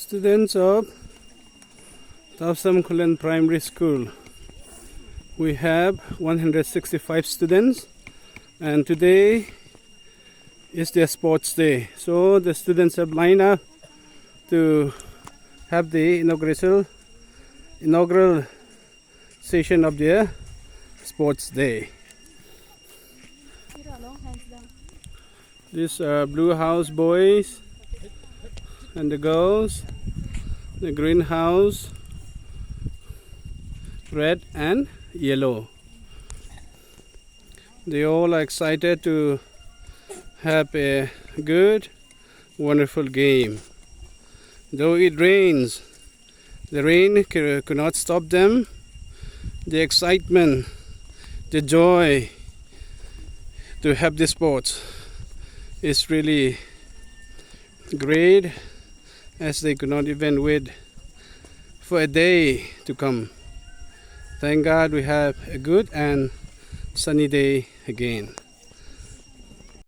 Students of Tousem Khullen Primary School. We have 165 students, and today is their sports day. So the students have lined up to have the inaugural session of their sports day. These are blue house boys and the girls, the green house, red and yellow. They all are excited to have a good, wonderful game. Though it rains, the rain could not stop them. The excitement, the joy to have the sports is really great, as they could not even wait for a day to come. Thank God we have a good and sunny day again.